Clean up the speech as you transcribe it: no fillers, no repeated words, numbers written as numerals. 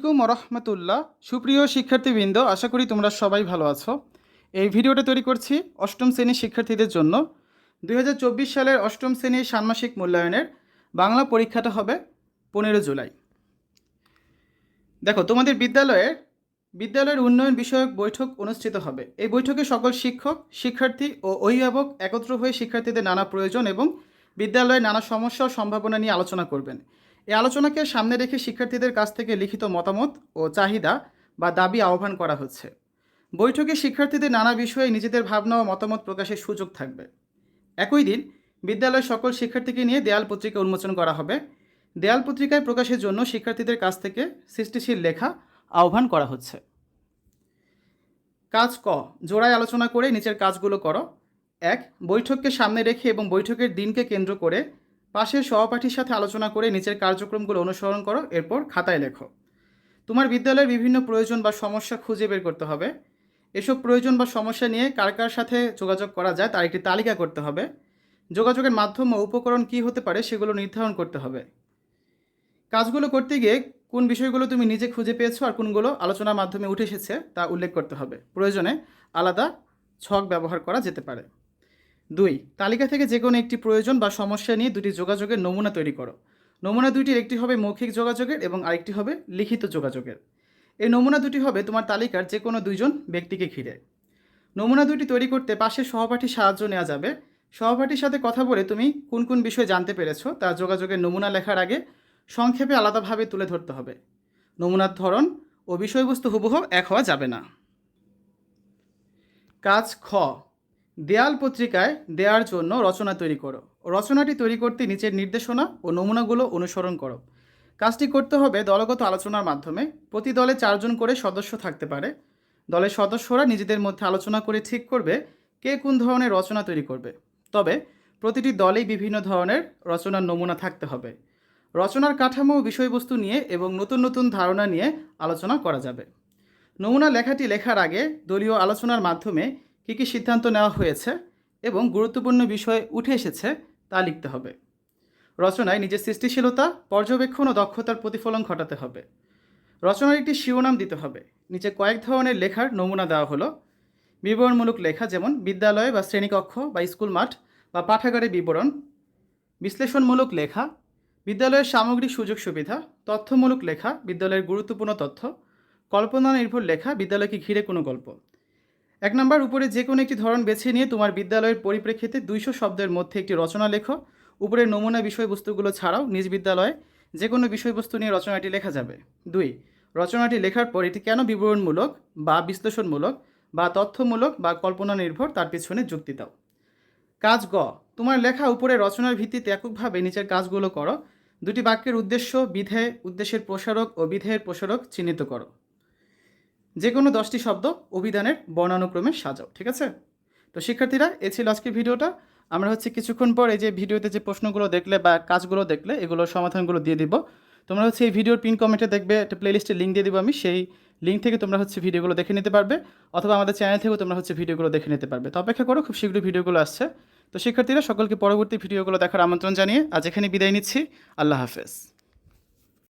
আলাইকুম রহমতুল্লাহ। সুপ্রিয় শিক্ষার্থীবৃন্দ, আশা করি তোমরা সবাই ভালো আছো। এই ভিডিওটা তৈরি করছি অষ্টম শ্রেণীর শিক্ষার্থীদের জন্য। 2024 সালের অষ্টম শ্রেণীর ষান্মাসিক মূল্যায়নের বাংলা পরীক্ষাটা হবে 15 জুলাই। দেখো, তোমাদের বিদ্যালয়ের উন্নয়ন বিষয়ক বৈঠক অনুষ্ঠিত হবে। এই বৈঠকে সকল শিক্ষক, শিক্ষার্থী ও অভিভাবক একত্র হয়ে শিক্ষার্থীদের নানা প্রয়োজন এবং বিদ্যালয়ের নানা সমস্যা ও সম্ভাবনা নিয়ে আলোচনা করবেন। এই আলোচনাকে সামনে রেখে শিক্ষার্থীদের কাছ থেকে লিখিত মতামত ও চাহিদা বা দাবি আহ্বান করা হচ্ছে। বৈঠকে শিক্ষার্থীদের নানা বিষয়ে নিজেদের ভাবনা ও মতামত প্রকাশের সুযোগ থাকবে। একই দিন বিদ্যালয়ের সকল শিক্ষার্থীকে নিয়ে দেয়াল পত্রিকা উন্মোচন করা হবে। দেয়াল পত্রিকায় প্রকাশের জন্য শিক্ষার্থীদের কাছ থেকে সৃষ্টিশীল লেখা আহ্বান করা হচ্ছে। কাজ ক, জোড়ায় আলোচনা করে নিচের কাজগুলো করো। 1. বৈঠককে সামনে রেখে এবং বৈঠকের দিনকে কেন্দ্র করে পাশের সহপাঠীর সাথে আলোচনা করে নিচের কার্যক্রমগুলো অনুসরণ করো, এরপর খাতায় লেখো। তোমার বিদ্যালয়ের বিভিন্ন প্রয়োজন বা সমস্যা খুঁজে বের করতে হবে। এসব প্রয়োজন বা সমস্যা নিয়ে কার কার সাথে যোগাযোগ করা যায় তার একটি তালিকা করতে হবে। যোগাযোগের মাধ্যম ও উপকরণ কী হতে পারে সেগুলো নির্ধারণ করতে হবে। কাজগুলো করতে গিয়ে কোন বিষয়গুলো তুমি নিজে খুঁজে পেয়েছো আর কোনগুলো আলোচনার মাধ্যমে উঠে এসেছে তা উল্লেখ করতে হবে। প্রয়োজনে আলাদা ছক ব্যবহার করা যেতে পারে। 2. তালিকা থেকে যে কোনো একটি প্রয়োজন বা সমস্যা নিয়ে দুটি যোগাযোগের নমুনা তৈরি করো। নমুনা দুইটির একটি হবে মৌখিক যোগাযোগের এবং আরেকটি হবে লিখিত যোগাযোগের। এই নমুনা দুটি হবে তোমার তালিকার যে কোনো দুইজন ব্যক্তিকে ঘিরে। নমুনা দুটি তৈরি করতে পাশের সহপাঠীর সাহায্য নেওয়া যাবে। সহপাঠীর সাথে কথা বলে তুমি কোন কোন বিষয় জানতে পেরেছো তা যোগাযোগের নমুনা লেখার আগে সংক্ষেপে আলাদাভাবে তুলে ধরতে হবে। নমুনার ধরন ও বিষয়বস্তু হুবহু এক হওয়া যাবে না। কাজ খ, দেয়াল পত্রিকায় দেওয়ার জন্য রচনা তৈরি করো। রচনাটি তৈরি করতে নিচের নির্দেশনা ও নমুনাগুলো অনুসরণ করো। কাজটি করতে হবে দলগত আলোচনার মাধ্যমে। প্রতি দলে 4 জন করে সদস্য থাকতে পারে। দলের সদস্যরা নিজেদের মধ্যে আলোচনা করে ঠিক করবে কে কোন ধরনের রচনা তৈরি করবে। তবে প্রতিটি দলেই বিভিন্ন ধরনের রচনার নমুনা থাকতে হবে। রচনার কাঠামো ও বিষয়বস্তু নিয়ে এবং নতুন নতুন ধারণা নিয়ে আলোচনা করা যাবে। নমুনা লেখাটি লেখার আগে দলীয় আলোচনার মাধ্যমে কী কী সিদ্ধান্ত নেওয়া হয়েছে এবং গুরুত্বপূর্ণ বিষয় উঠে এসেছে তা লিখতে হবে। রচনায় নিজের সৃষ্টিশীলতা, পর্যবেক্ষণ ও দক্ষতার প্রতিফলন ঘটাতে হবে। রচনার একটি শিরোনাম দিতে হবে। নিচে কয়েক ধরনের লেখার নমুনা দেওয়া হলো। বিবরণমূলক লেখা, যেমন বিদ্যালয় বা শ্রেণীকক্ষ বা স্কুল মাঠ বা পাঠাগারের বিবরণ। বিশ্লেষণমূলক লেখা, বিদ্যালয়ের সামগ্রিক সুযোগ সুবিধা। তথ্যমূলক লেখা, বিদ্যালয়ের গুরুত্বপূর্ণ তথ্য। কল্পনা নির্ভর লেখা, বিদ্যালয়কে ঘিরে কোনো গল্প। 1 নম্বর, উপরে যে কোনো একটি ধরন বেছে নিয়ে তোমার বিদ্যালয়ের পরিপ্রেক্ষিতে 200 শব্দের মধ্যে একটি রচনা লেখো। উপরের নমুনা বিষয়বস্তুগুলো ছাড়াও নিজ বিদ্যালয়ে যে কোনো বিষয়বস্তু নিয়ে রচনাটি লেখা যাবে। 2. রচনাটি লেখার পর এটি কেন বিবরণমূলক বা বিশ্লেষণমূলক বা তথ্যমূলক বা কল্পনা নির্ভর তার পিছনে যুক্তি দাও। কাজ গ, তোমার লেখা উপরে রচনার ভিত্তিতে এককভাবে নিচের কাজগুলো করো। 2টি বাক্যের উদ্দেশ্য, বিধেয়, উদ্দেশ্যের প্রসারক ও বিধেয়ের প্রসারক চিহ্নিত করো। যে কোনো 10টি শব্দ অভিধানের বর্ণানুক্রমে সাজাও। ঠিক আছে? তো শিক্ষার্থীরা, এ ছিল আজকের ভিডিওটা। আমরা কিছুক্ষণ পর এই যে ভিডিওতে যে প্রশ্নগুলো দেখলে বা কাজগুলো দেখলে এগুলোর সমাধানগুলো দিয়ে দিব। তোমরা এই ভিডিওর পিন কমেন্টে দেখবে একটা প্লেলিস্টের লিঙ্ক দিয়ে দিব আমি। সেই লিঙ্ক থেকে তোমরা ভিডিওগুলো দেখে নিতে পারবে, অথবা আমাদের চ্যানেল থেকেও তোমরা ভিডিওগুলো দেখে নিতে পারবে। তো অপেক্ষা করো, খুব শীঘ্রই ভিডিওগুলো আসছে। তো শিক্ষার্থীরা, সকলকে পরবর্তী ভিডিওগুলো দেখার আমন্ত্রণ জানিয়ে আজ এখানে বিদায় নিচ্ছি। আল্লাহ হাফেজ।